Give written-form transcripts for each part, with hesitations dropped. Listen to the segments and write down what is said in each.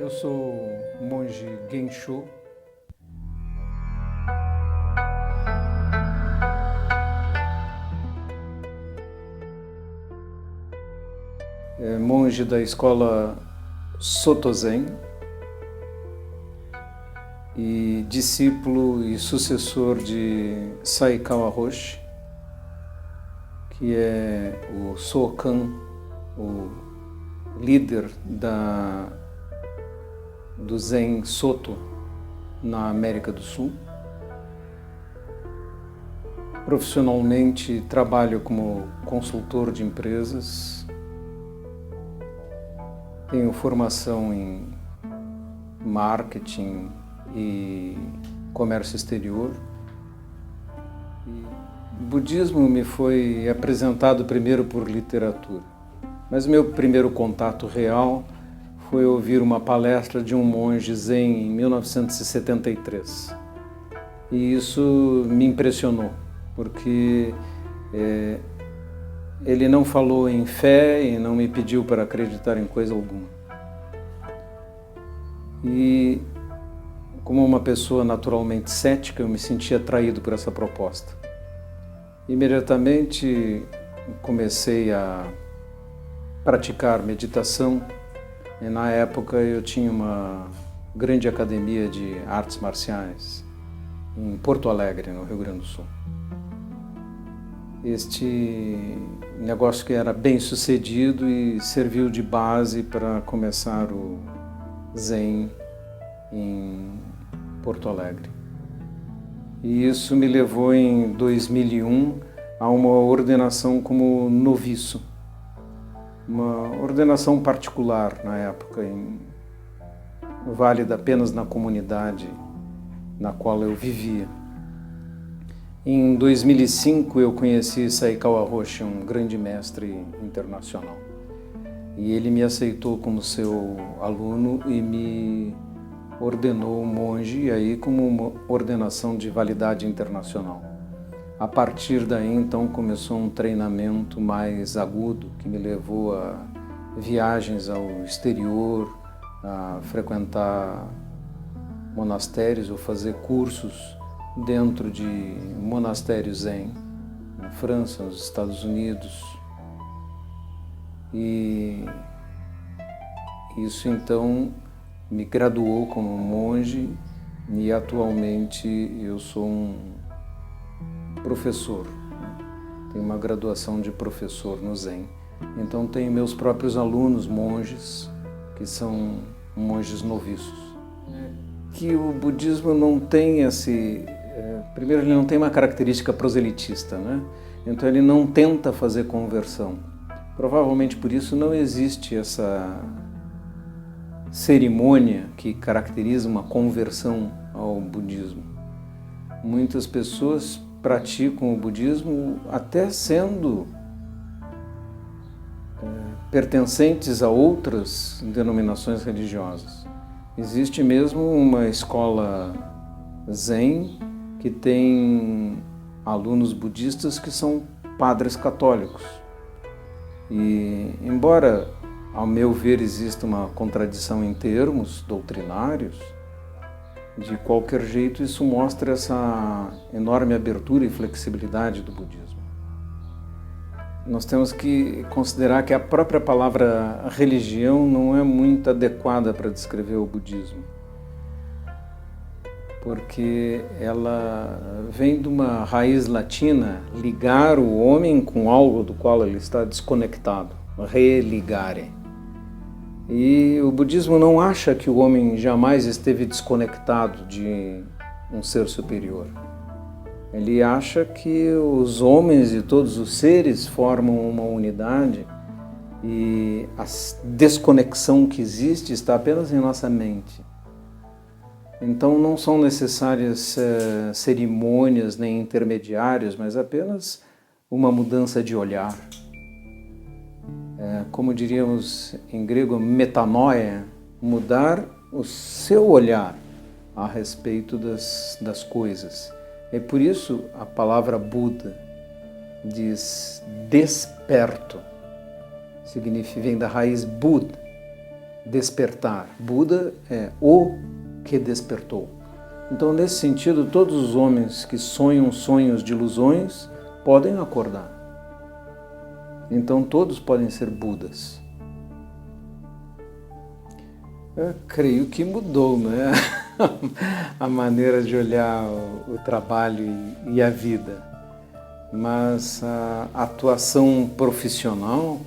Eu sou monge Gensho. Monge da escola Soto Zen e discípulo e sucessor de Saikawa Roshi, que é o Sokan, o líder do Zen Soto na América do Sul. Profissionalmente trabalho como consultor de empresas. Tenho formação em marketing e comércio exterior. O budismo me foi apresentado primeiro por literatura, mas meu primeiro contato real foi ouvir uma palestra de um monge zen em 1973. E isso me impressionou, porque ele não falou em fé e não me pediu para acreditar em coisa alguma. E como uma pessoa naturalmente cética, eu me senti atraído por essa proposta. Imediatamente comecei a praticar meditação. E na época eu tinha uma grande academia de artes marciais em Porto Alegre, no Rio Grande do Sul. Este negócio que era bem sucedido e serviu de base para começar o Zen em Porto Alegre. E isso me levou em 2001 a uma ordenação como noviço, uma ordenação particular na época, válida apenas na comunidade na qual eu vivia. Em 2005 eu conheci Saikawa Roshi, um grande mestre internacional. E ele me aceitou como seu aluno e me ordenou monge, e aí como uma ordenação de validade internacional. A partir daí, então, começou um treinamento mais agudo, que me levou a viagens ao exterior, a frequentar monastérios ou fazer cursos dentro de monastérios zen, na França, nos Estados Unidos. E isso então me graduou como monge e atualmente eu sou um professor. Tenho uma graduação de professor no Zen. Então tenho meus próprios alunos monges, que são monges noviços. Que o budismo não tem primeiro, ele não tem uma característica proselitista, né? Então ele não tenta fazer conversão. Provavelmente por isso não existe essa cerimônia que caracteriza uma conversão ao budismo. Muitas pessoas praticam o budismo até sendo pertencentes a outras denominações religiosas. Existe mesmo uma escola zen que tem alunos budistas que são padres católicos. E, embora, ao meu ver, exista uma contradição em termos doutrinários, de qualquer jeito isso mostra essa enorme abertura e flexibilidade do budismo. Nós temos que considerar que a própria palavra religião não é muito adequada para descrever o budismo, porque ela vem de uma raiz latina, ligar o homem com algo do qual ele está desconectado, religare. E o budismo não acha que o homem jamais esteve desconectado de um ser superior. Ele acha que os homens e todos os seres formam uma unidade e a desconexão que existe está apenas em nossa mente. Então não são necessárias cerimônias nem intermediários, mas apenas uma mudança de olhar. Como diríamos em grego, metanoia, mudar o seu olhar a respeito das coisas. É por isso a palavra Buda diz desperto, vem da raiz Bud, despertar. Buda é o que despertou. Então, nesse sentido, todos os homens que sonham sonhos de ilusões podem acordar. Então, todos podem ser Budas. Eu creio que mudou, né? A maneira de olhar o trabalho e a vida. Mas a atuação profissional,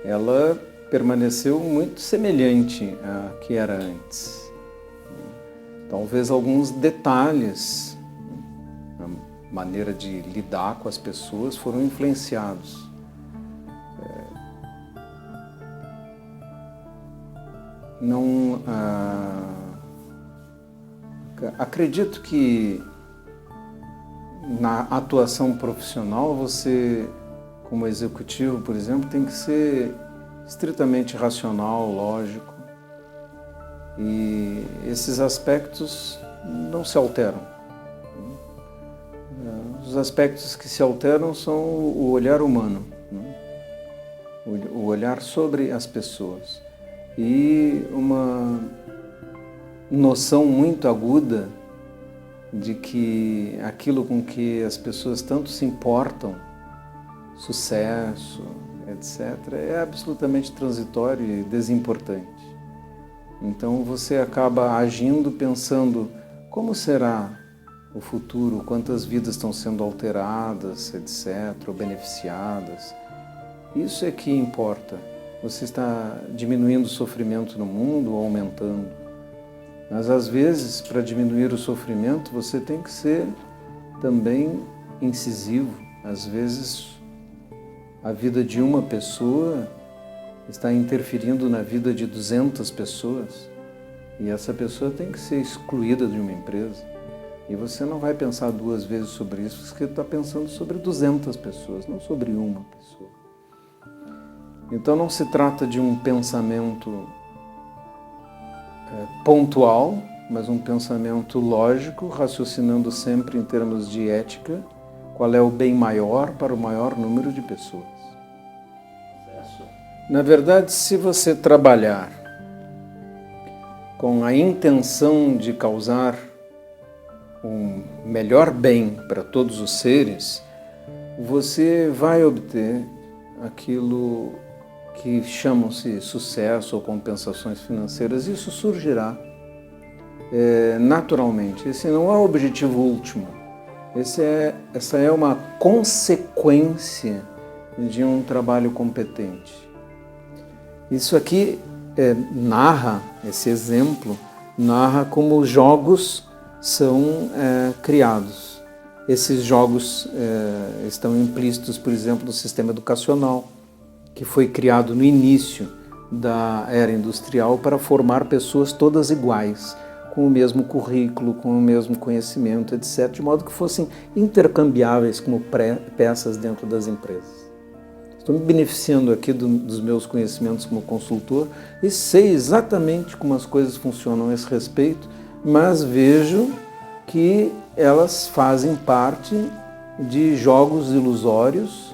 ela permaneceu muito semelhante à que era antes. Talvez alguns detalhes, a maneira de lidar com as pessoas foram influenciados. Acredito que na atuação profissional você, como executivo, por exemplo, tem que ser estritamente racional, lógico, e esses aspectos não se alteram. Os aspectos que se alteram são o olhar humano, o olhar sobre as pessoas e uma noção muito aguda de que aquilo com que as pessoas tanto se importam, sucesso, etc., é absolutamente transitório e desimportante. Então você acaba agindo pensando como será o futuro, quantas vidas estão sendo alteradas, etc., ou beneficiadas. Isso é que importa. Você está diminuindo o sofrimento no mundo ou aumentando? Mas às vezes, para diminuir o sofrimento, você tem que ser também incisivo. Às vezes, a vida de uma pessoa está interferindo na vida de 200 pessoas e essa pessoa tem que ser excluída de uma empresa. E você não vai pensar duas vezes sobre isso, porque está pensando sobre 200 pessoas, não sobre uma pessoa. Então não se trata de um pensamento pontual, mas um pensamento lógico, raciocinando sempre em termos de ética, qual é o bem maior para o maior número de pessoas. Na verdade, se você trabalhar com a intenção de causar um melhor bem para todos os seres, você vai obter aquilo que chamam-se sucesso ou compensações financeiras. Isso surgirá naturalmente. Esse não é o objetivo último. Essa é uma consequência de um trabalho competente. Isso aqui narra, esse exemplo, narra como os jogos são criados. Esses jogos estão implícitos, por exemplo, no sistema educacional, que foi criado no início da era industrial para formar pessoas todas iguais, com o mesmo currículo, com o mesmo conhecimento, etc., de modo que fossem intercambiáveis como peças dentro das empresas. Estou me beneficiando aqui dos meus conhecimentos como consultor e sei exatamente como as coisas funcionam a esse respeito, mas vejo que elas fazem parte de jogos ilusórios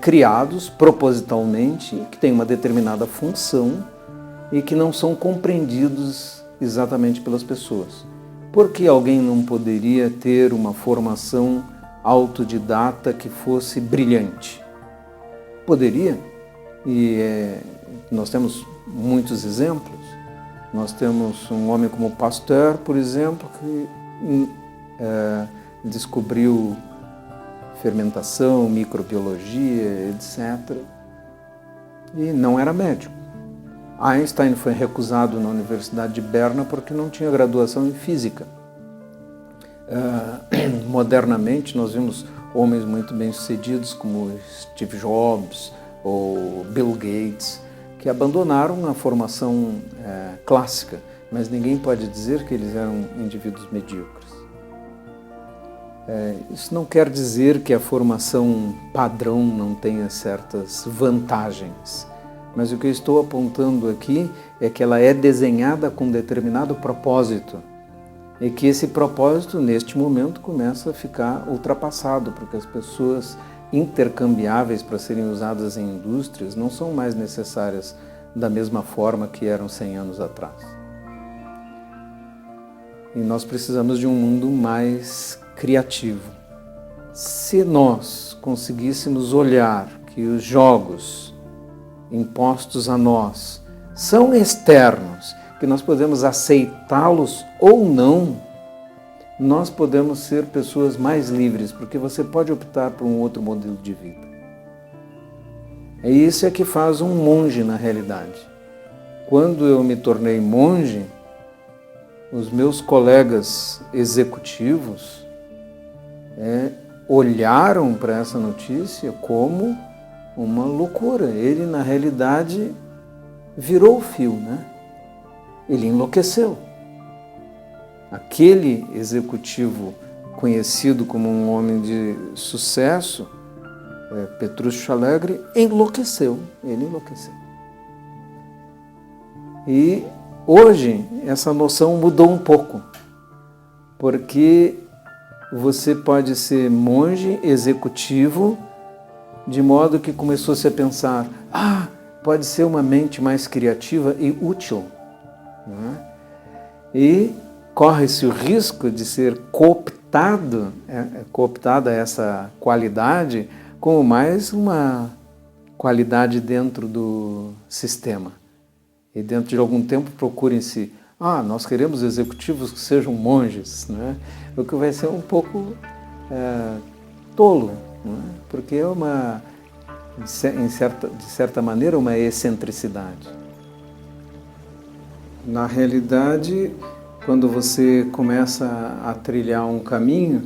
criados propositalmente, que têm uma determinada função e que não são compreendidos exatamente pelas pessoas. Por que alguém não poderia ter uma formação autodidata que fosse brilhante? Poderia, e nós temos muitos exemplos. Nós temos um homem como Pasteur, por exemplo, que descobriu fermentação, microbiologia, etc. E não era médico. Einstein foi recusado na Universidade de Berna porque não tinha graduação em física. Modernamente, nós vimos homens muito bem-sucedidos como Steve Jobs ou Bill Gates, que abandonaram a formação clássica, mas ninguém pode dizer que eles eram indivíduos medíocres. Isso não quer dizer que a formação padrão não tenha certas vantagens, mas o que eu estou apontando aqui é que ela é desenhada com determinado propósito e que esse propósito, neste momento, começa a ficar ultrapassado, porque as pessoas intercambiáveis para serem usadas em indústrias não são mais necessárias da mesma forma que eram 100 anos atrás. E nós precisamos de um mundo mais criativo. Se nós conseguíssemos olhar que os jogos impostos a nós são externos, que nós podemos aceitá-los ou não, nós podemos ser pessoas mais livres, porque você pode optar por um outro modelo de vida. E isso é que faz um monge na realidade. Quando eu me tornei monge, os meus colegas executivos olharam para essa notícia como uma loucura. Ele, na realidade, virou o fio, né? Ele enlouqueceu. Aquele executivo conhecido como um homem de sucesso, Petrúcio Alegre, enlouqueceu. Ele enlouqueceu. E hoje essa noção mudou um pouco, porque você pode ser monge executivo, de modo que começou-se a pensar, pode ser uma mente mais criativa e útil, né? E corre-se o risco de ser cooptada essa qualidade como mais uma qualidade dentro do sistema. E dentro de algum tempo procurem-se, nós queremos executivos que sejam monges, né? O que vai ser um pouco tolo, né? Porque é de certa maneira, uma excentricidade. Na realidade, quando você começa a trilhar um caminho,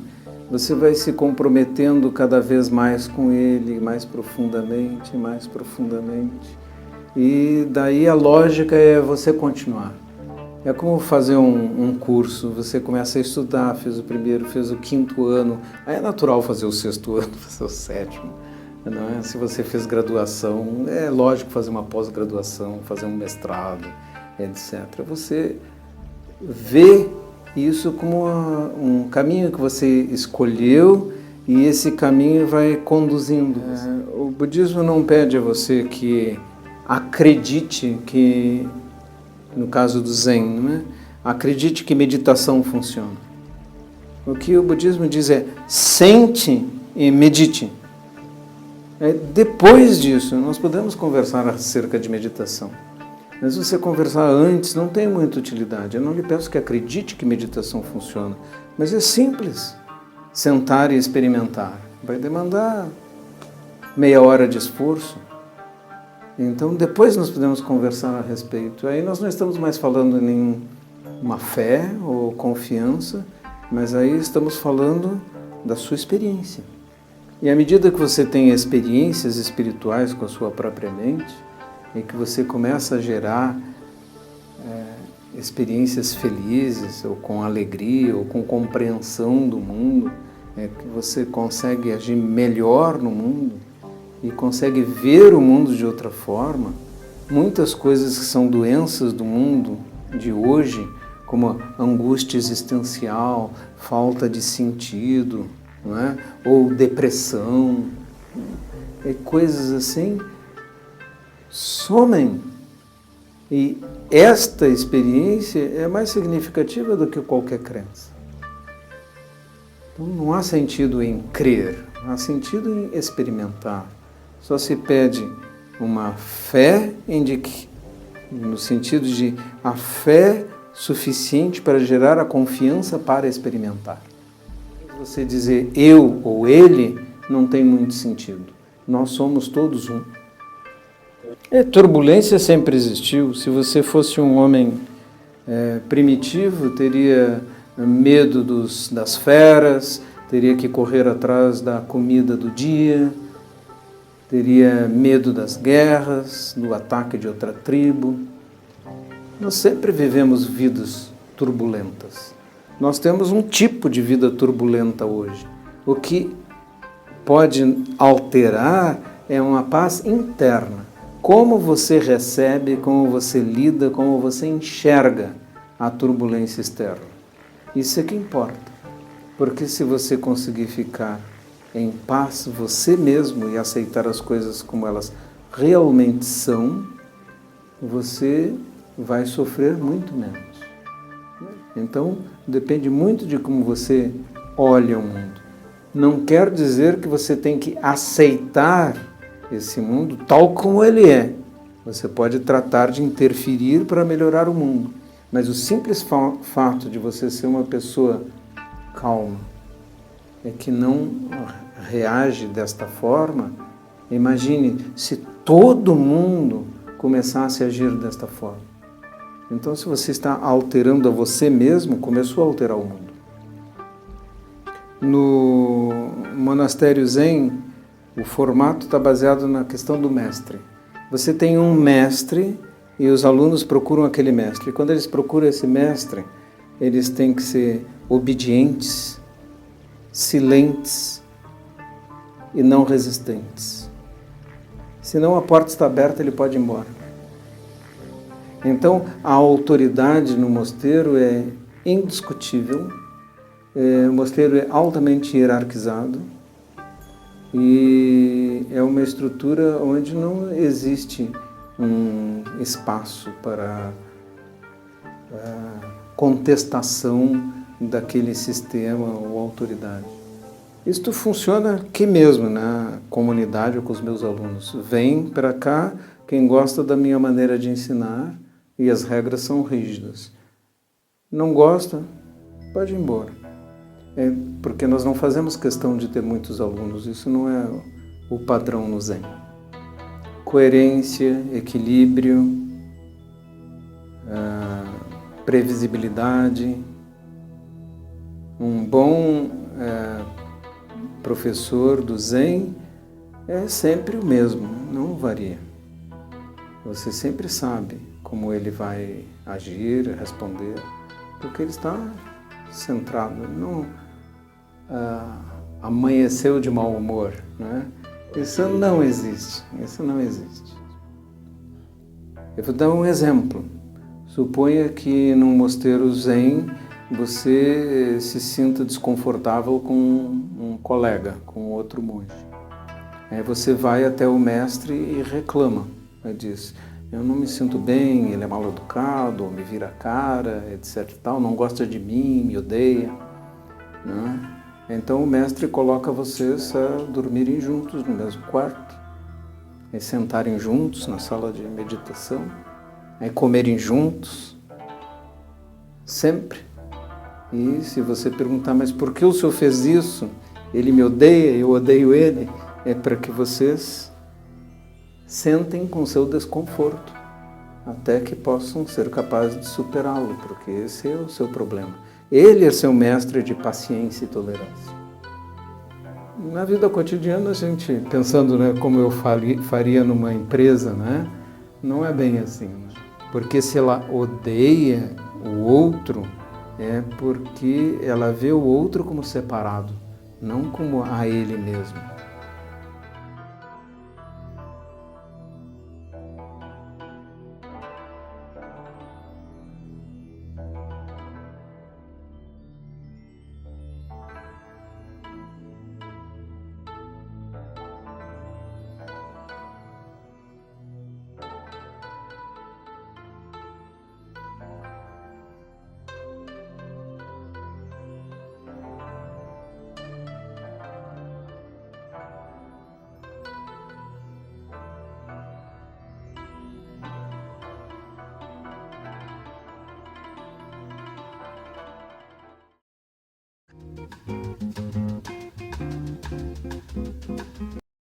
você vai se comprometendo cada vez mais com ele, mais profundamente. E daí a lógica é você continuar. É como fazer um curso, você começa a estudar, fez o primeiro, fez o 5º ano, aí é natural fazer o 6º ano, fazer o 7º. Não é? Se você fez graduação, é lógico fazer uma pós-graduação, fazer um mestrado, etc. Você vê isso como um caminho que você escolheu e esse caminho vai conduzindo. O budismo não pede a você que acredite que, no caso do Zen, né? Acredite que meditação funciona. O que o budismo diz é sente e medite. Depois disso, nós podemos conversar acerca de meditação. Mas se você conversar antes, não tem muita utilidade. Eu não lhe peço que acredite que meditação funciona, mas é simples. Sentar e experimentar. Vai demandar meia hora de esforço. Então, depois nós podemos conversar a respeito. Aí nós não estamos mais falando em uma fé ou confiança, mas aí estamos falando da sua experiência. E à medida que você tem experiências espirituais com a sua própria mente, e que você começa a gerar experiências felizes, ou com alegria, ou com compreensão do mundo, que você consegue agir melhor no mundo e consegue ver o mundo de outra forma, muitas coisas que são doenças do mundo de hoje, como angústia existencial, falta de sentido, não é? Ou depressão, coisas assim, somem. E esta experiência é mais significativa do que qualquer crença. Então não há sentido em crer, há sentido em experimentar. Só se pede uma fé no sentido de a fé suficiente para gerar a confiança para experimentar. Você dizer eu ou ele não tem muito sentido. Nós somos todos um. Turbulência sempre existiu. Se você fosse um homem primitivo, teria medo das feras, teria que correr atrás da comida do dia, teria medo das guerras, do ataque de outra tribo. Nós sempre vivemos vidas turbulentas. Nós temos um tipo de vida turbulenta hoje. O que pode alterar é uma paz interna. Como você recebe, como você lida, como você enxerga a turbulência externa. Isso é que importa. Porque se você conseguir ficar em paz você mesmo e aceitar as coisas como elas realmente são, você vai sofrer muito menos. Então, depende muito de como você olha o mundo. Não quer dizer que você tem que aceitar esse mundo tal como ele é. Você pode tratar de interferir para melhorar o mundo. Mas o simples fato de você ser uma pessoa calma é que não reage desta forma. Imagine se todo mundo começasse a agir desta forma. Então, se você está alterando a você mesmo, começou a alterar o mundo. No monastério Zen, o formato está baseado na questão do mestre. Você tem um mestre e os alunos procuram aquele mestre. E quando eles procuram esse mestre, eles têm que ser obedientes, silentes e não resistentes. Senão a porta está aberta, ele pode ir embora. Então, a autoridade no mosteiro é indiscutível, o mosteiro é altamente hierarquizado e é uma estrutura onde não existe um espaço para contestação daquele sistema ou autoridade. Isto funciona aqui mesmo, na comunidade ou com os meus alunos. Vem para cá quem gosta da minha maneira de ensinar e as regras são rígidas. Não gosta, pode ir embora. Porque nós não fazemos questão de ter muitos alunos, isso não é o padrão no Zen. Coerência, equilíbrio, previsibilidade. Um bom professor do Zen é sempre o mesmo, não varia. Você sempre sabe como ele vai agir, responder, porque ele está centrado, não amanheceu de mau humor, né? Isso não existe, isso não existe. Eu vou dar um exemplo. Suponha que num mosteiro Zen você se sinta desconfortável com um colega, com outro monge. Aí você vai até o mestre e reclama, diz: eu não me sinto bem, ele é mal educado, ou me vira a cara, etc. Tal, não gosta de mim, me odeia. Né? Então o mestre coloca vocês a dormirem juntos no mesmo quarto, a sentarem juntos na sala de meditação, a comerem juntos, sempre. E se você perguntar, mas por que o senhor fez isso? Ele me odeia, eu odeio ele. É para que vocês sentem com seu desconforto, até que possam ser capazes de superá-lo, porque esse é o seu problema. Ele é seu mestre de paciência e tolerância. Na vida cotidiana, a gente, pensando, né, como eu faria numa empresa, né, não é bem assim. Né? Porque se ela odeia o outro, é porque ela vê o outro como separado, não como a ele mesmo.